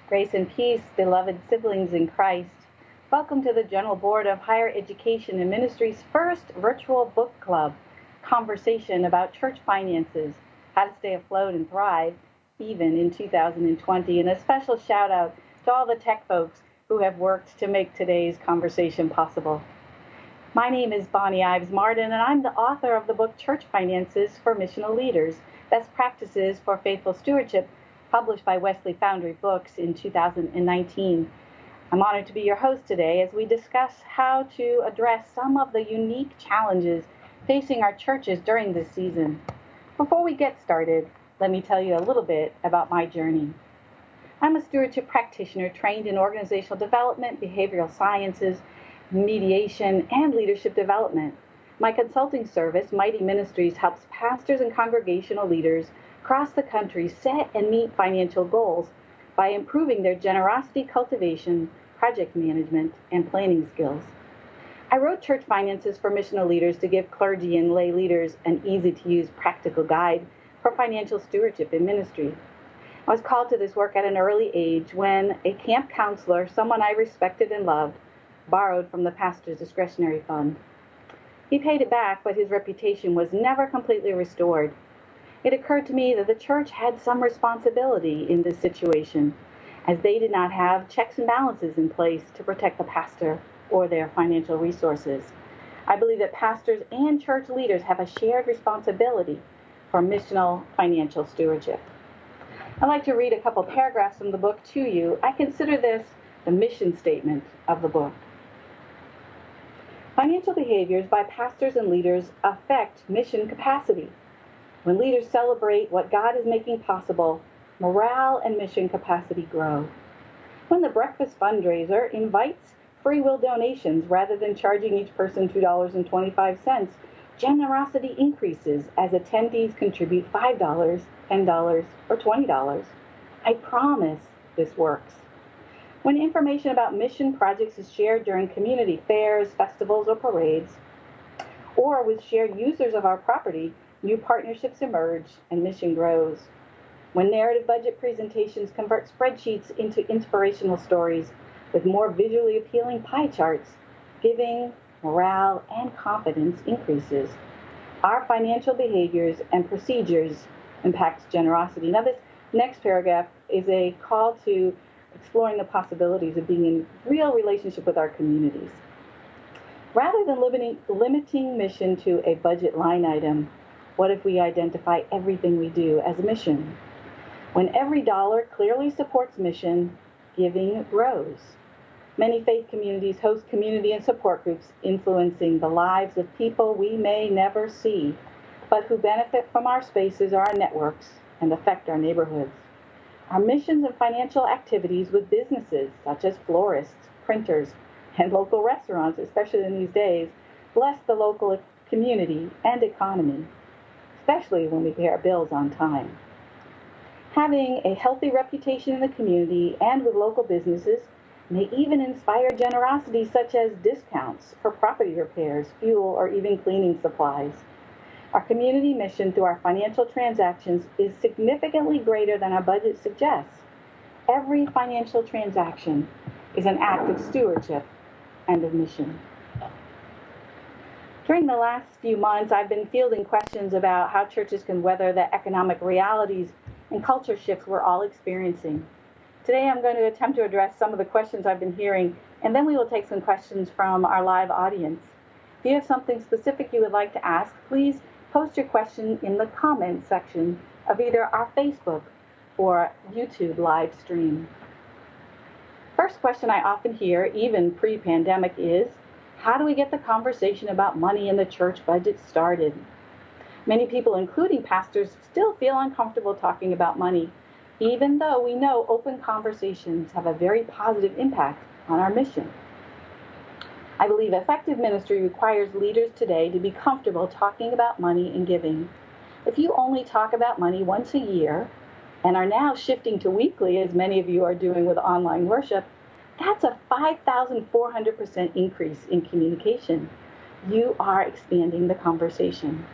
Grace and peace, beloved siblings in Christ. Welcome to the General Board of Higher Education and Ministry's first virtual book club conversation about church finances, how to stay afloat and thrive, even in 2020. And a special shout out to all the tech folks who have worked to make today's conversation possible. My name is Bonnie Ives Marden, and I'm the author of the book Church Finances for Missional Leaders, Best Practices for Faithful Stewardship, published by Wesley Foundry Books in 2019. I'm honored to be your host today as we discuss how to address some of the unique challenges facing our churches during this season. Before we get started, let me tell you a little bit about my journey. I'm a stewardship practitioner trained in organizational development, behavioral sciences, mediation, and leadership development. My consulting service, Mighty Ministries, helps pastors and congregational leaders across the country set and meet financial goals by improving their generosity cultivation, project management, and planning skills. I wrote Church Finances for Missional Leaders to give clergy and lay leaders an easy-to-use practical guide for financial stewardship in ministry. I was called to this work at an early age when a camp counselor, someone I respected and loved, borrowed from the pastor's discretionary fund. He paid it back, but his reputation was never completely restored. It occurred to me that the church had some responsibility in this situation, as they did not have checks and balances in place to protect the pastor or their financial resources. I believe that pastors and church leaders have a shared responsibility for missional financial stewardship. I'd like to read a couple paragraphs from the book to you. I consider this the mission statement of the book. Financial behaviors by pastors and leaders affect mission capacity. When leaders celebrate what God is making possible, morale and mission capacity grow. When the breakfast fundraiser invites free will donations rather than charging each person $2.25, generosity increases as attendees contribute $5, $10, or $20. I promise this works. When information about mission projects is shared during community fairs, festivals, or parades, or with shared users of our property, new partnerships emerge and mission grows. When narrative budget presentations convert spreadsheets into inspirational stories with more visually appealing pie charts, giving, morale, and confidence increases. Our financial behaviors and procedures impact generosity. Now, this next paragraph is a call to exploring the possibilities of being in real relationship with our communities. Rather than limiting mission to a budget line item, what if we identify everything we do as a mission? When every dollar clearly supports mission, giving grows. Many faith communities host community and support groups influencing the lives of people we may never see, but who benefit from our spaces or our networks and affect our neighborhoods. Our missions and financial activities with businesses such as florists, printers, and local restaurants, especially in these days, bless the local community and economy, especially when we pay our bills on time. Having a healthy reputation in the community and with local businesses may even inspire generosity such as discounts for property repairs, fuel, or even cleaning supplies. Our community mission through our financial transactions is significantly greater than our budget suggests. Every financial transaction is an act of stewardship and of mission. During the last few months, I've been fielding questions about how churches can weather the economic realities and culture shifts we're all experiencing. Today, I'm going to attempt to address some of the questions I've been hearing, and then we will take some questions from our live audience. If you have something specific you would like to ask, please post your question in the comments section of either our Facebook or YouTube live stream. First question I often hear, even pre-pandemic, is, how do we get the conversation about money in the church budget started? Many people, including pastors, still feel uncomfortable talking about money, even though we know open conversations have a very positive impact on our mission. I believe effective ministry requires leaders today to be comfortable talking about money and giving. If you only talk about money once a year and are now shifting to weekly, as many of you are doing with online worship, that's a 5,400% increase in communication. You are expanding the conversation.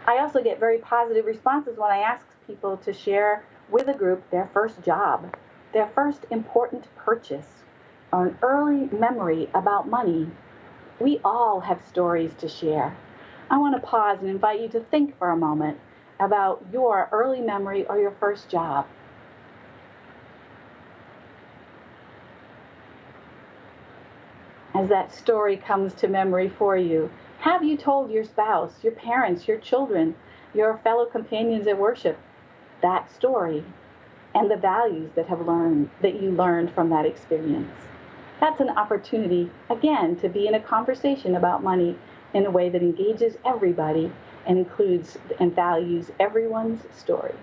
I also get very positive responses when I ask people to share with a group their first job. their first important purchase, or an early memory about money, we all have stories to share. I want to pause and invite you to think for a moment about your early memory or your first job. As that story comes to memory for you, have you told your spouse, your parents, your children, your fellow companions at worship that story and the values that you learned from that experience? That's an opportunity, again, to be in a conversation about money in a way that engages everybody and includes and values everyone's story.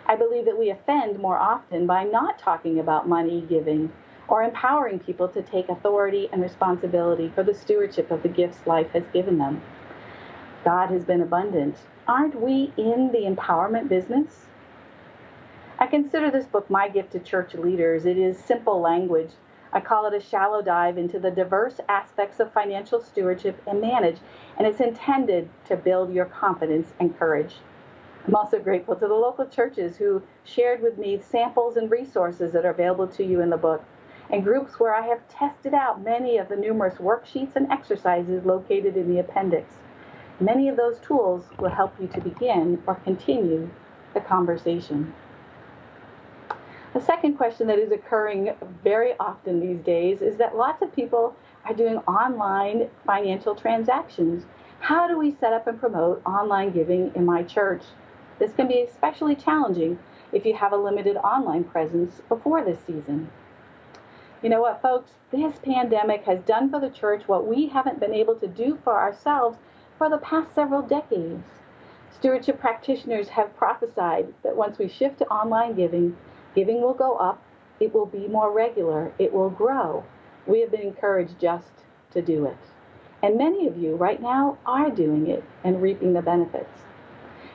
I believe that we offend more often by not talking about money giving or empowering people to take authority and responsibility for the stewardship of the gifts life has given them. God has been abundant. Aren't we in the empowerment business? I consider this book my gift to church leaders. It is simple language. I call it a shallow dive into the diverse aspects of financial stewardship and manage, and it's intended to build your confidence and courage. I'm also grateful to the local churches who shared with me samples and resources that are available to you in the book, and groups where I have tested out many of the numerous worksheets and exercises located in the appendix. Many of those tools will help you to begin or continue the conversation. The second question that is occurring very often these days is that lots of people are doing online financial transactions. How do we set up and promote online giving in my church? This can be especially challenging if you have a limited online presence before this season. You know what, folks? This pandemic has done for the church what we haven't been able to do for ourselves for the past several decades. Stewardship practitioners have prophesied that once we shift to online giving, giving will go up, it will be more regular, it will grow. We have been encouraged just to do it. And many of you right now are doing it and reaping the benefits.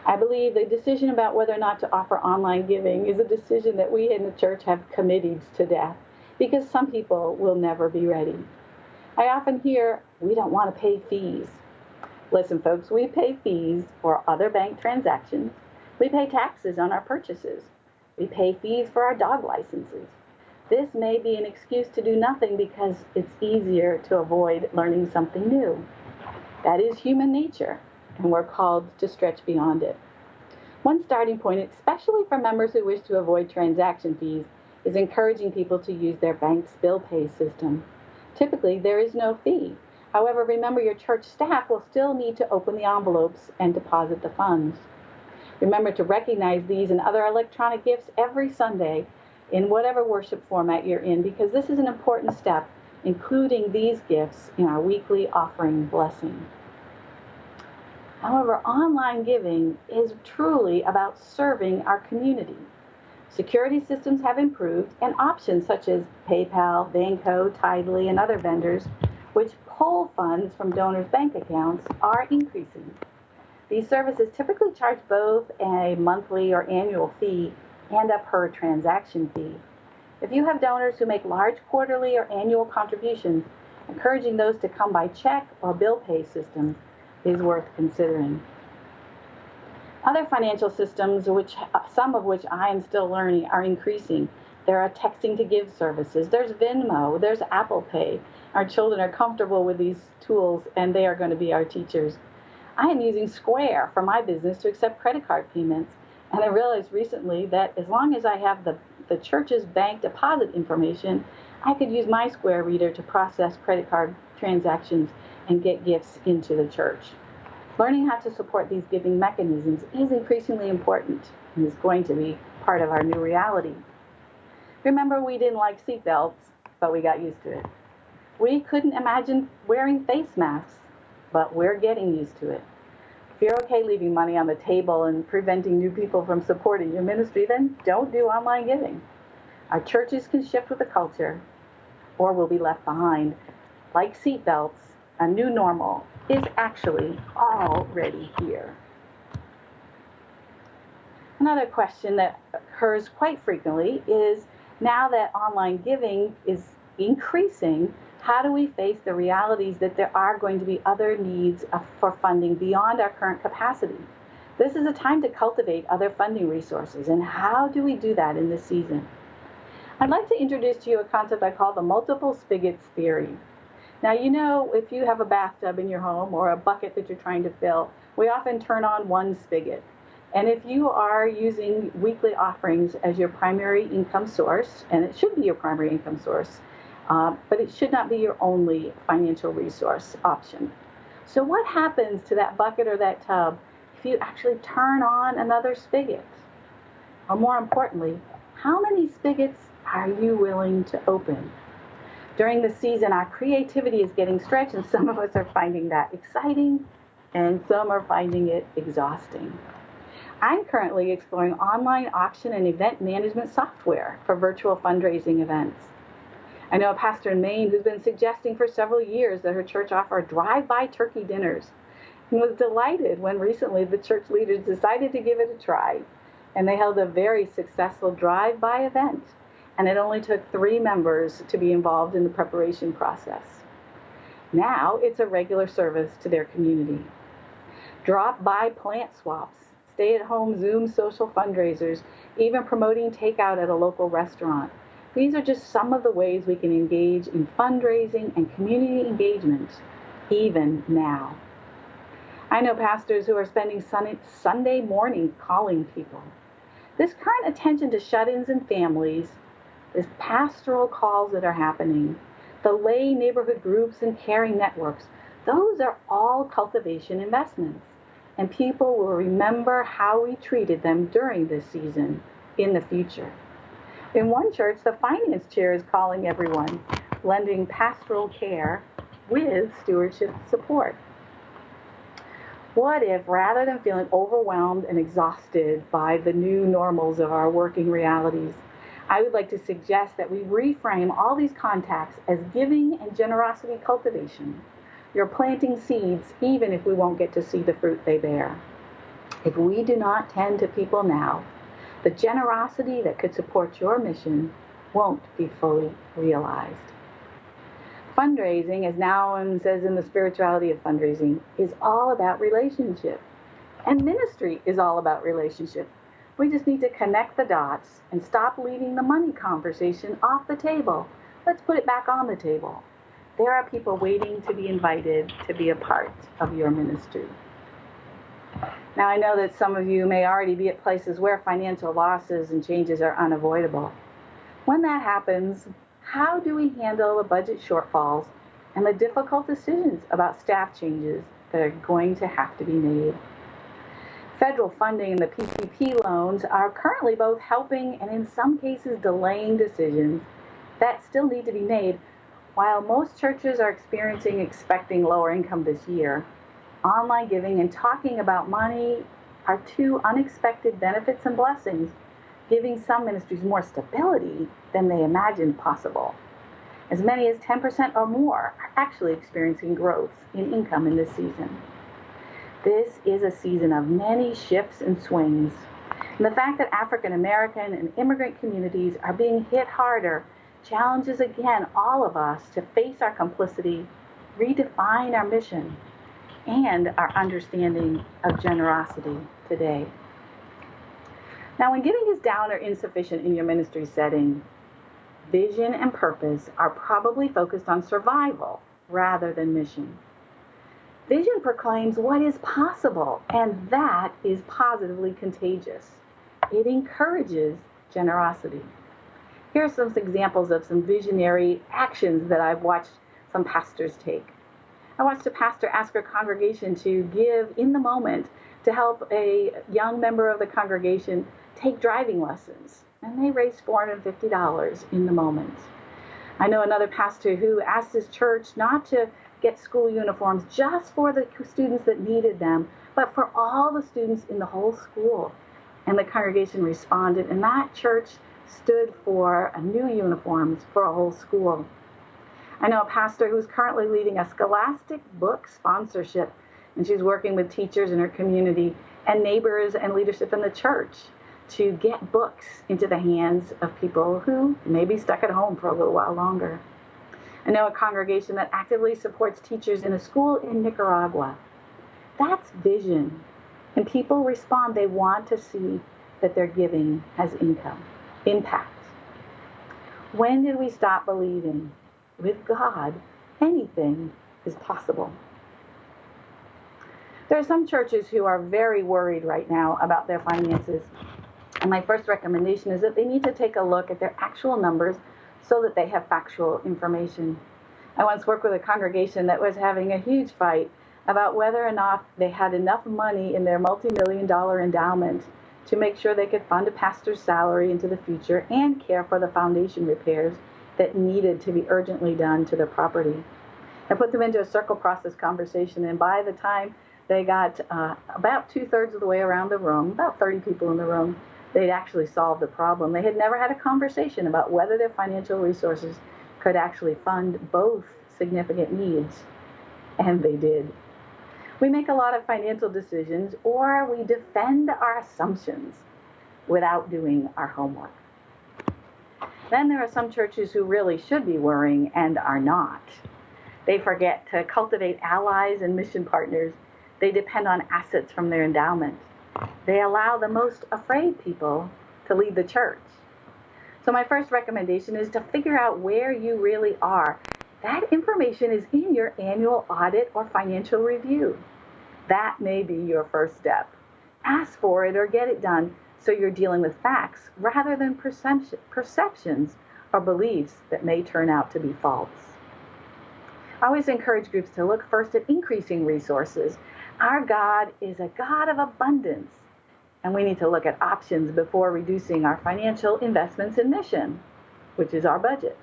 I believe the decision about whether or not to offer online giving is a decision that we in the church have committed to death, because some people will never be ready. I often hear, we don't want to pay fees. Listen, folks, we pay fees for other bank transactions. We pay taxes on our purchases. We pay fees for our dog licenses. This may be an excuse to do nothing because it's easier to avoid learning something new. That is human nature, and we're called to stretch beyond it. One starting point, especially for members who wish to avoid transaction fees, is encouraging people to use their bank's bill pay system. Typically, there is no fee. However, remember your church staff will still need to open the envelopes and deposit the funds. Remember to recognize these and other electronic gifts every Sunday in whatever worship format you're in, because this is an important step, including these gifts in our weekly offering blessing. However, online giving is truly about serving our community. Security systems have improved, and options such as PayPal, Banco, Tidely, and other vendors, which pull funds from donors' bank accounts, are increasing. These services typically charge both a monthly or annual fee and a per transaction fee. If you have donors who make large quarterly or annual contributions, encouraging those to come by check or bill pay systems is worth considering. Other financial systems, some of which I am still learning, are increasing. There are texting to give services. There's Venmo. There's Apple Pay. Our children are comfortable with these tools, and they are going to be our teachers. I am using Square for my business to accept credit card payments, and I realized recently that as long as I have the church's bank deposit information, I could use my Square reader to process credit card transactions and get gifts into the church. Learning how to support these giving mechanisms is increasingly important and is going to be part of our new reality. Remember, we didn't like seatbelts, but we got used to it. We couldn't imagine wearing face masks, but we're getting used to it. If you're okay leaving money on the table and preventing new people from supporting your ministry, then don't do online giving. Our churches can shift with the culture, or we'll be left behind. Like seatbelts, a new normal is actually already here. Another question that occurs quite frequently is, now that online giving is increasing, how do we face the realities that there are going to be other needs for funding beyond our current capacity? This is a time to cultivate other funding resources, and how do we do that in this season? I'd like to introduce to you a concept I call the multiple spigots theory. Now, you know, if you have a bathtub in your home or a bucket that you're trying to fill, we often turn on one spigot. And if you are using weekly offerings as your primary income source, and it should be your primary income source, but it should not be your only financial resource option. So what happens to that bucket or that tub if you actually turn on another spigot? Or more importantly, how many spigots are you willing to open? During the season, our creativity is getting stretched, and some of us are finding that exciting, and some are finding it exhausting. I'm currently exploring online auction and event management software for virtual fundraising events. I know a pastor in Maine who's been suggesting for several years that her church offer drive-by turkey dinners, and was delighted when recently the church leaders decided to give it a try, and they held a very successful drive-by event. And it only took 3 members to be involved in the preparation process. Now it's a regular service to their community. Drop-by plant swaps, stay-at-home Zoom social fundraisers, even promoting takeout at a local restaurant. These are just some of the ways we can engage in fundraising and community engagement, even now. I know pastors who are spending Sunday morning calling people. This current attention to shut-ins and families, is pastoral calls that are happening, the lay neighborhood groups and caring networks, those are all cultivation investments. And people will remember how we treated them during this season in the future. In one church, the finance chair is calling everyone, lending pastoral care with stewardship support. What if, rather than feeling overwhelmed and exhausted by the new normals of our working realities, I would like to suggest that we reframe all these contacts as giving and generosity cultivation. You're planting seeds even if we won't get to see the fruit they bear. If we do not tend to people now, the generosity that could support your mission won't be fully realized. Fundraising, as Nouwen says in The Spirituality of Fundraising, is all about relationship. And ministry is all about relationship. We just need to connect the dots and stop leaving the money conversation off the table. Let's put it back on the table. There are people waiting to be invited to be a part of your ministry. Now, I know that some of you may already be at places where financial losses and changes are unavoidable. When that happens, how do we handle the budget shortfalls and the difficult decisions about staff changes that are going to have to be made? Federal funding and the PPP loans are currently both helping and in some cases delaying decisions that still need to be made. While most churches are expecting lower income this year, online giving and talking about money are 2 unexpected benefits and blessings, giving some ministries more stability than they imagined possible. As many as 10% or more are actually experiencing growth in income in this season. This is a season of many shifts and swings. And the fact that African American and immigrant communities are being hit harder challenges again all of us to face our complicity, redefine our mission, and our understanding of generosity today. Now, when giving is down or insufficient in your ministry setting, vision and purpose are probably focused on survival rather than mission. Vision proclaims what is possible, and that is positively contagious. It encourages generosity. Here are some examples of some visionary actions that I've watched some pastors take. I watched a pastor ask her congregation to give in the moment to help a young member of the congregation take driving lessons, and they raised $450 in the moment. I know another pastor who asked his church not to get school uniforms just for the students that needed them, but for all the students in the whole school. And the congregation responded, and that church stood for new uniforms for a whole school. I know a pastor who's currently leading a scholastic book sponsorship, and she's working with teachers in her community and neighbors and leadership in the church to get books into the hands of people who may be stuck at home for a little while longer. I know a congregation that actively supports teachers in a school in Nicaragua. That's vision. And people respond. They want to see that their giving has impact. When did we stop believing? With God, anything is possible. There are some churches who are very worried right now about their finances. And my first recommendation is that they need to take a look at their actual numbers so that they have factual information. I once worked with a congregation that was having a huge fight about whether or not they had enough money in their multi-million-dollar endowment to make sure they could fund a pastor's salary into the future and care for the foundation repairs that needed to be urgently done to their property. I put them into a circle process conversation, and by the time they got about 2/3 of the way around the room, about 30 people in the room, they'd actually solved the problem. They had never had a conversation about whether their financial resources could actually fund both significant needs, and they did. We make a lot of financial decisions, or we defend our assumptions without doing our homework. Then there are some churches who really should be worrying and are not. They forget to cultivate allies and mission partners. They depend on assets from their endowment. They allow the most afraid people to lead the church. So my first recommendation is to figure out where you really are. That information is in your annual audit or financial review. That may be your first step. Ask for it or get it done so you're dealing with facts rather than perceptions or beliefs that may turn out to be false. I always encourage groups to look first at increasing resources. Our God is a God of abundance, and we need to look at options before reducing our financial investments in mission, which is our budget.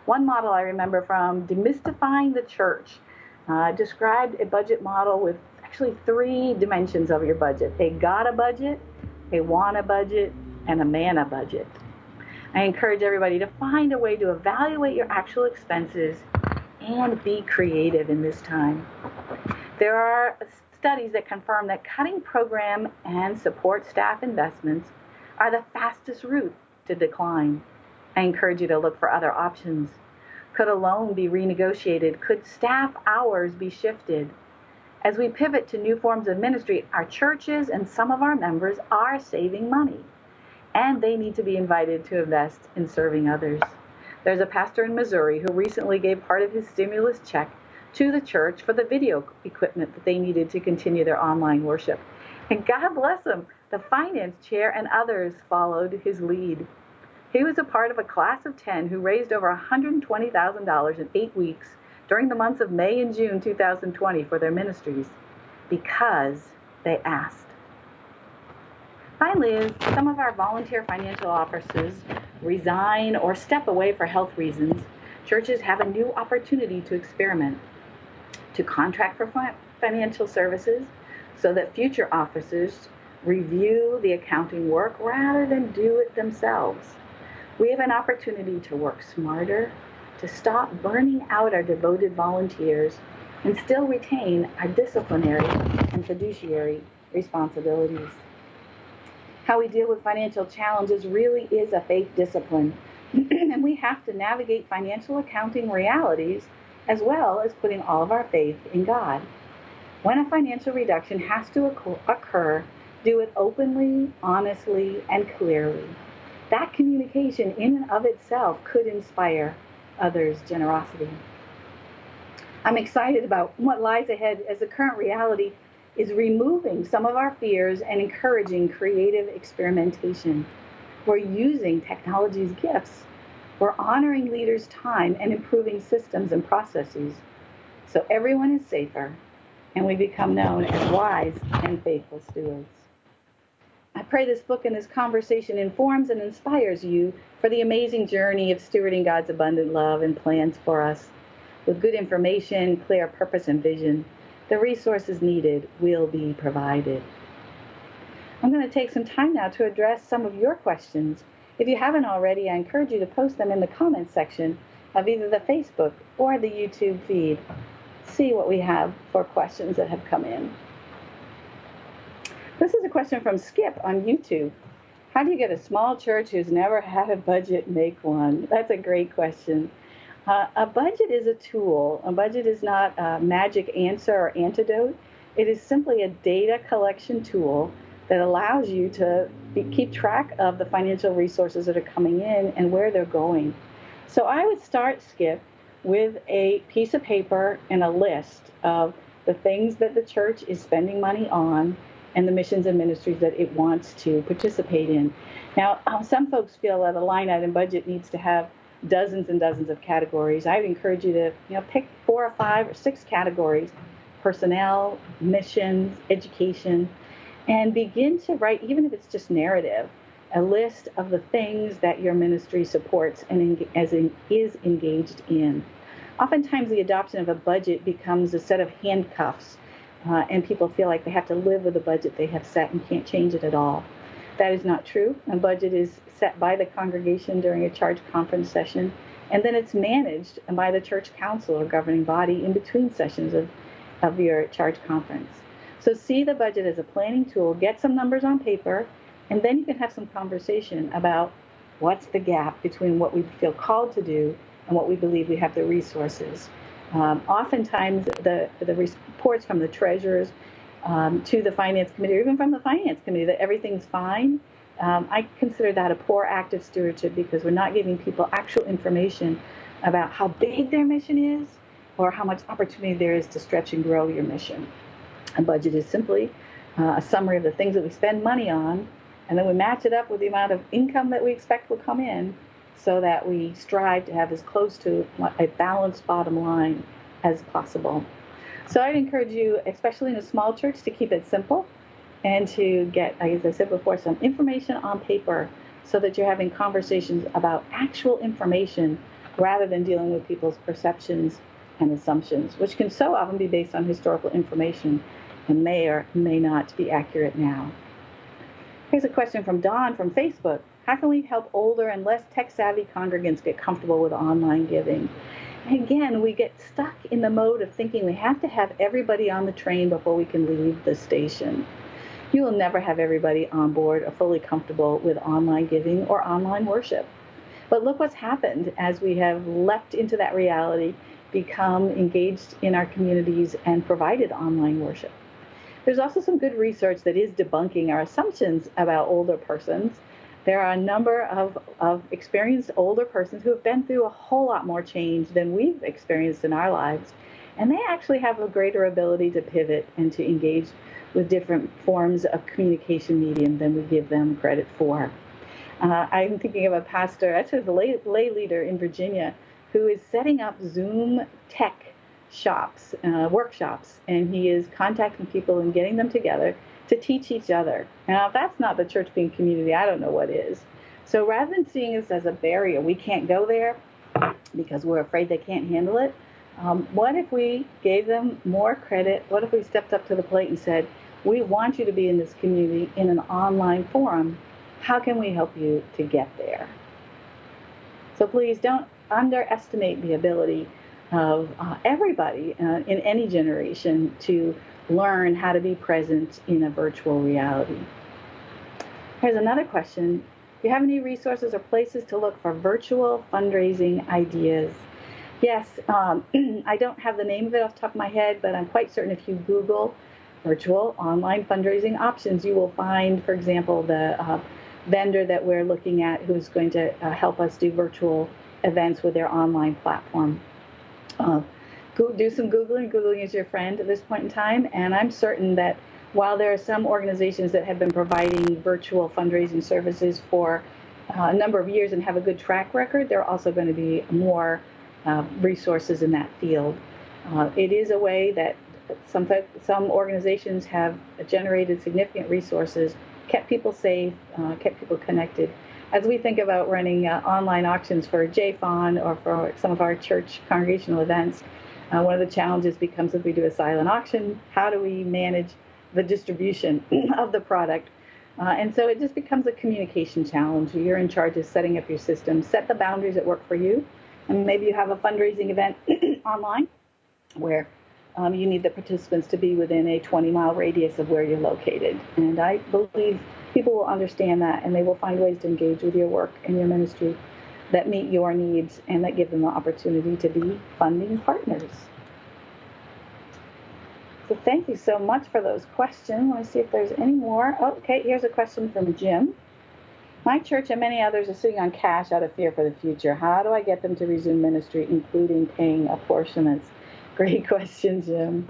One model I remember from Demystifying the Church described a budget model with actually 3 dimensions of your budget: a gotta budget, a wanna budget, and a manna budget. I encourage everybody to find a way to evaluate your actual expenses and be creative in this time. There are studies that confirm that cutting program and support staff investments are the fastest route to decline. I encourage you to look for other options. Could a loan be renegotiated? Could staff hours be shifted? As we pivot to new forms of ministry, our churches and some of our members are saving money, and they need to be invited to invest in serving others. There's a pastor in Missouri who recently gave part of his stimulus check to the church for the video equipment that they needed to continue their online worship. And God bless him, the finance chair and others followed his lead. He was a part of a class of 10 who raised over $120,000 in 8 weeks during the months of May and June 2020 for their ministries because they asked. Finally, as some of our volunteer financial officers resign or step away for health reasons, churches have a new opportunity to experiment, to contract for financial services so that future officers review the accounting work rather than do it themselves. We have an opportunity to work smarter, to stop burning out our devoted volunteers, and still retain our disciplinary and fiduciary responsibilities. How we deal with financial challenges really is a faith discipline, and we have to navigate financial accounting realities as well as putting all of our faith in God. When a financial reduction has to occur, do it openly, honestly, and clearly. That communication in and of itself could inspire others' generosity. I'm excited about what lies ahead as the current reality is removing some of our fears and encouraging creative experimentation. We're using technology's gifts. We're honoring leaders' time and improving systems and processes so everyone is safer and we become known as wise and faithful stewards. I pray this book and this conversation informs and inspires you for the amazing journey of stewarding God's abundant love and plans for us. With good information, clear purpose, and vision, the resources needed will be provided. I'm going to take some time now to address some of your questions. If you haven't already, I encourage you to post them in the comments section of either the Facebook or the YouTube feed. See what we have for questions that have come in. This is a question from Skip on YouTube. How do you get a small church who's never had a budget make one? That's a great question. A budget is a tool. A budget is not a magic answer or antidote. It is simply a data collection tool that allows you to keep track of the financial resources that are coming in and where they're going. So I would start, Skip, with a piece of paper and a list of the things that the church is spending money on and the missions and ministries that it wants to participate in. Now, some folks feel that a line item budget needs to have dozens and dozens of categories. I would encourage you to pick 4 or 5 or 6 categories: personnel, missions, education, and begin to write, even if it's just narrative, a list of the things that your ministry supports and is engaged in. Oftentimes, the adoption of a budget becomes a set of handcuffs, and people feel like they have to live with the budget they have set and can't change it at all. That is not true. A budget is set by the congregation during a charge conference session, and then it's managed by the church council or governing body in between sessions of your charge conference. So see the budget as a planning tool, get some numbers on paper, and then you can have some conversation about what's the gap between what we feel called to do and what we believe we have the resources. Oftentimes, the reports from the treasurers to the finance committee, or even from the finance committee, that everything's fine, I consider that a poor act of stewardship, because we're not giving people actual information about how big their mission is or how much opportunity there is to stretch and grow your mission. A budget is simply a summary of the things that we spend money on, and then we match it up with the amount of income that we expect will come in, so that we strive to have as close to a balanced bottom line as possible. So I'd encourage you, especially in a small church, to keep it simple and to get, as I said before, some information on paper so that you're having conversations about actual information rather than dealing with people's perceptions and assumptions, which can so often be based on historical information and may or may not be accurate now. Here's a question from Dawn from Facebook. How can we help older and less tech-savvy congregants get comfortable with online giving? Again, we get stuck in the mode of thinking we have to have everybody on the train before we can leave the station. You will never have everybody on board or fully comfortable with online giving or online worship. But look what's happened as we have leapt into that reality, become engaged in our communities, and provided online worship. There's also some good research that is debunking our assumptions about older persons. There are a number of experienced older persons who have been through a whole lot more change than we've experienced in our lives, and they actually have a greater ability to pivot and to engage with different forms of communication medium than we give them credit for. I'm thinking of a pastor, actually a lay leader in Virginia, who is setting up Zoom tech shops, workshops, and he is contacting people and getting them together to teach each other. Now, if that's not the church being community, I don't know what is. So rather than seeing this as a barrier, we can't go there because we're afraid they can't handle it, what if we gave them more credit? What if we stepped up to the plate and said, we want you to be in this community in an online forum. How can we help you to get there? So please don't underestimate the ability of everybody in any generation to learn how to be present in a virtual reality. Here's another question. Do you have any resources or places to look for virtual fundraising ideas? Yes, I don't have the name of it off the top of my head, but I'm quite certain if you Google virtual online fundraising options, you will find, for example, the vendor that we're looking at who's going to help us do virtual events with their online platform. Do some Googling. Googling is your friend at this point in time, and I'm certain that while there are some organizations that have been providing virtual fundraising services for a number of years and have a good track record, there are also going to be more resources in that field. It is a way that some organizations have generated significant resources, kept people safe, kept people connected. As we think about running online auctions for JFON or for some of our church congregational events, one of the challenges becomes, if we do a silent auction, how do we manage the distribution of the product? And so it just becomes a communication challenge. You're in charge of setting up your system, set the boundaries that work for you, and maybe you have a fundraising event online where you need the participants to be within a 20-mile radius of where you're located. And I believe people will understand that, and they will find ways to engage with your work and your ministry that meet your needs and that give them the opportunity to be funding partners. So thank you so much for those questions. I want to see if there's any more. Okay, here's a question from Jim. My church and many others are sitting on cash out of fear for the future. How do I get them to resume ministry, including paying apportionments? Great question, Jim.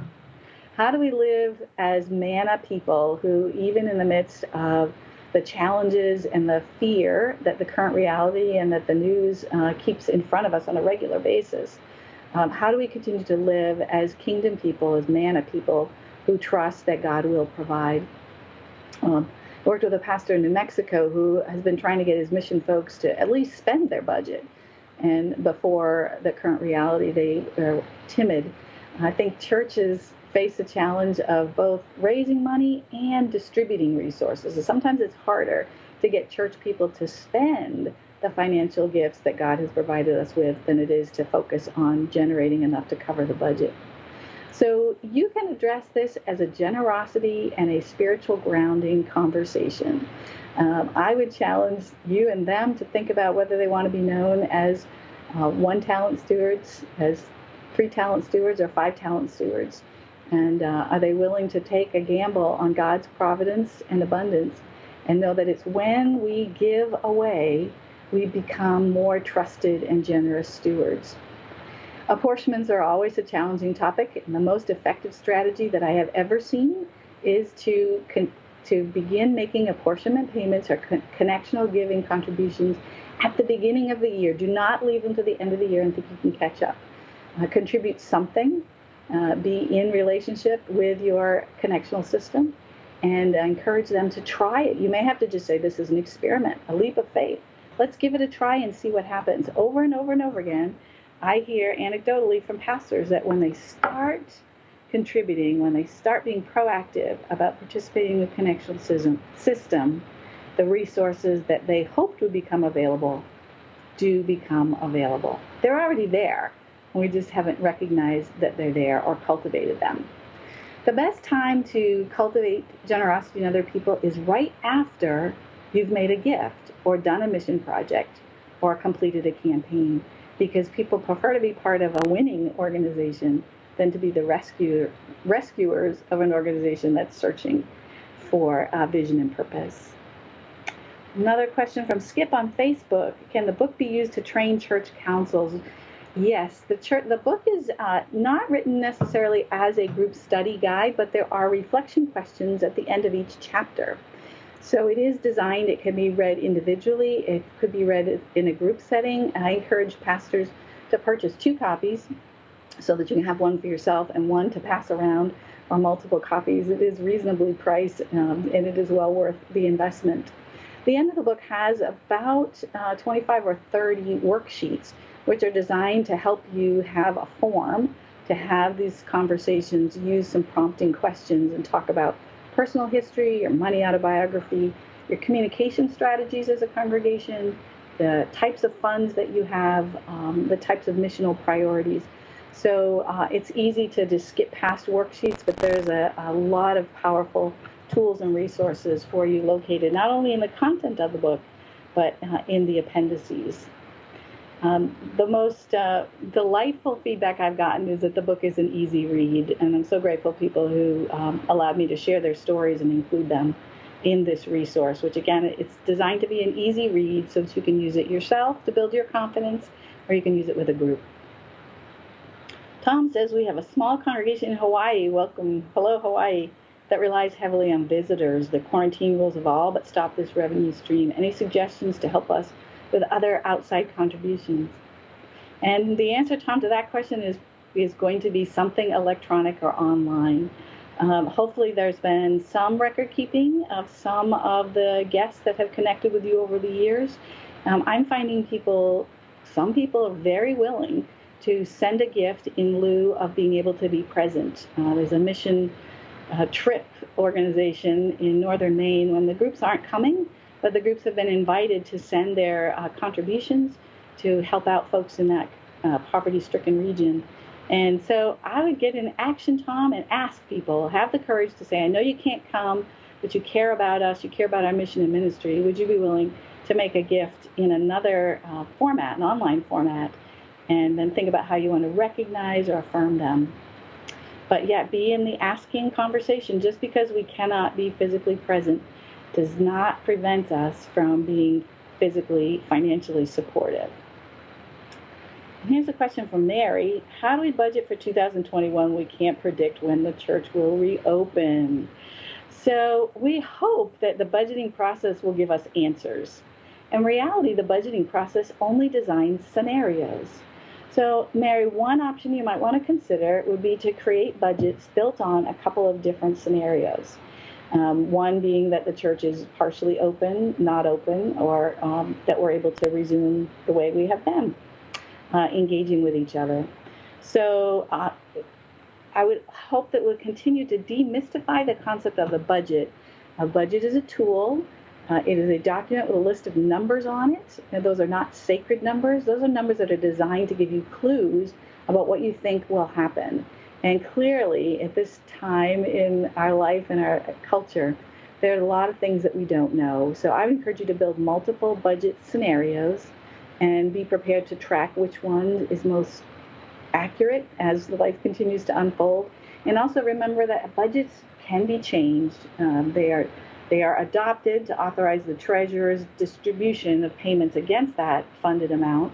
How do we live as manna people who, even in the midst of the challenges and the fear that the current reality and that the news keeps in front of us on a regular basis, how do we continue to live as kingdom people, as manna people who trust that God will provide? I worked with a pastor in New Mexico who has been trying to get his mission folks to at least spend their budget. And before the current reality, they are timid. I think churches face the challenge of both raising money and distributing resources. And sometimes it's harder to get church people to spend the financial gifts that God has provided us with than it is to focus on generating enough to cover the budget. So you can address this as a generosity and a spiritual grounding conversation. I would challenge you and them to think about whether they want to be known as 1 talent stewards, as 3 talent stewards, or 5 talent stewards. And are they willing to take a gamble on God's providence and abundance and know that it's when we give away we become more trusted and generous stewards? Apportionments are always a challenging topic, and the most effective strategy that I have ever seen is to begin making apportionment payments or connectional giving contributions at the beginning of the year. Do not leave them to the end of the year and think you can catch up. Contribute something. Be in relationship with your connectional system, and encourage them to try it. You may have to just say, this is an experiment, a leap of faith. Let's give it a try and see what happens. Over and over and over again, I hear anecdotally from pastors that when they start contributing, when they start being proactive about participating in the connectional system, the resources that they hoped would become available do become available. They're already there. We just haven't recognized that they're there or cultivated them. The best time to cultivate generosity in other people is right after you've made a gift or done a mission project or completed a campaign, because people prefer to be part of a winning organization than to be the rescuers of an organization that's searching for vision and purpose. Another question from Skip on Facebook. Can the book be used to train church councils? Yes, the book is not written necessarily as a group study guide, but there are reflection questions at the end of each chapter. So it is designed, it can be read individually, it could be read in a group setting. I encourage pastors to purchase 2 copies so that you can have one for yourself and one to pass around, or multiple copies. It is reasonably priced, and it is well worth the investment. The end of the book has about 25 or 30 worksheets, which are designed to help you have a form to have these conversations, use some prompting questions, and talk about personal history, your money autobiography, your communication strategies as a congregation, the types of funds that you have, the types of missional priorities. So it's easy to just skip past worksheets, but there's a lot of powerful tools and resources for you located not only in the content of the book, but in the appendices. The most delightful feedback I've gotten is that the book is an easy read, and I'm so grateful for people who allowed me to share their stories and include them in this resource, which again, it's designed to be an easy read so that you can use it yourself to build your confidence, or you can use it with a group. Tom says, we have a small congregation in Hawaii, hello Hawaii, that relies heavily on visitors. The quarantine rules have all but stopped this revenue stream. Any suggestions to help us with other outside contributions? And the answer, Tom, to that question is going to be something electronic or online. Hopefully there's been some record keeping of some of the guests that have connected with you over the years. I'm finding some people are very willing to send a gift in lieu of being able to be present. There's a mission trip organization in northern Maine when the groups aren't coming, but the groups have been invited to send their contributions to help out folks in that poverty-stricken region. And so I would get in action, Tom, and ask people, have the courage to say, I know you can't come, but you care about us, you care about our mission and ministry. Would you be willing to make a gift in another format, an online format, and then think about how you want to recognize or affirm them? But yeah, be in the asking conversation. Just because we cannot be physically present does not prevent us from being physically, financially supportive. And here's a question from Mary. How do we budget for 2021? We can't predict when the church will reopen. So we hope that the budgeting process will give us answers. In reality, the budgeting process only designs scenarios. So, Mary, one option you might want to consider would be to create budgets built on a couple of different scenarios. One being that the church is partially open, not open, or that we're able to resume the way we have been, engaging with each other. So I would hope that we'll continue to demystify the concept of the budget. A budget is a tool. It is a document with a list of numbers on it. And those are not sacred numbers. Those are numbers that are designed to give you clues about what you think will happen. And clearly, at this time in our life and our culture, there are a lot of things that we don't know. So I would encourage you to build multiple budget scenarios and be prepared to track which one is most accurate as the life continues to unfold. And also remember that budgets can be changed. They are adopted to authorize the treasurer's distribution of payments against that funded amount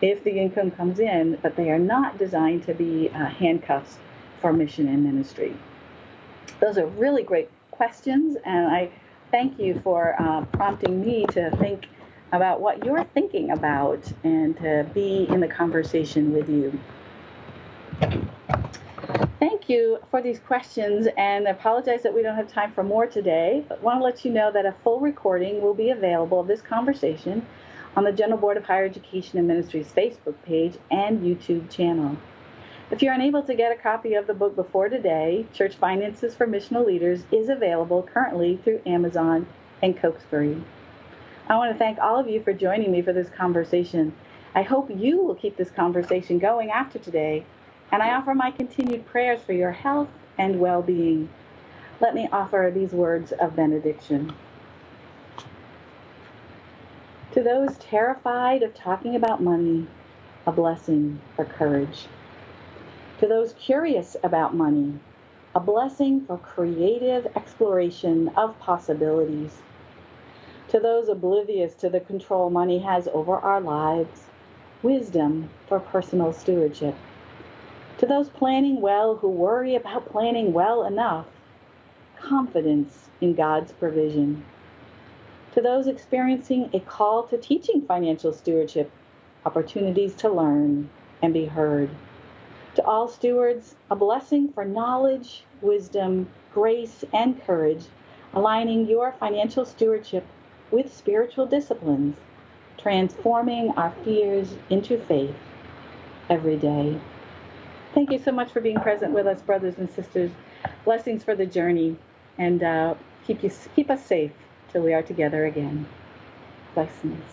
if the income comes in, but they are not designed to be handcuffs for mission and ministry. Those are really great questions, and I thank you for prompting me to think about what you're thinking about and to be in the conversation with you. Thank you for these questions, and I apologize that we don't have time for more today, but want to let you know that a full recording will be available of this conversation on the General Board of Higher Education and Ministries Facebook page and YouTube channel. If you're unable to get a copy of the book before today, Church Finances for Missional Leaders is available currently through Amazon and Cokesbury. I want to thank all of you for joining me for this conversation. I hope you will keep this conversation going after today, and I offer my continued prayers for your health and well-being. Let me offer these words of benediction. To those terrified of talking about money, a blessing for courage. To those curious about money, a blessing for creative exploration of possibilities. To those oblivious to the control money has over our lives, wisdom for personal stewardship. To those planning well who worry about planning well enough, confidence in God's provision. To those experiencing a call to teaching financial stewardship, opportunities to learn and be heard. To all stewards, a blessing for knowledge, wisdom, grace, and courage, aligning your financial stewardship with spiritual disciplines, transforming our fears into faith every day. Thank you so much for being present with us, brothers and sisters. Blessings for the journey, and keep us safe till we are together again. Blessings.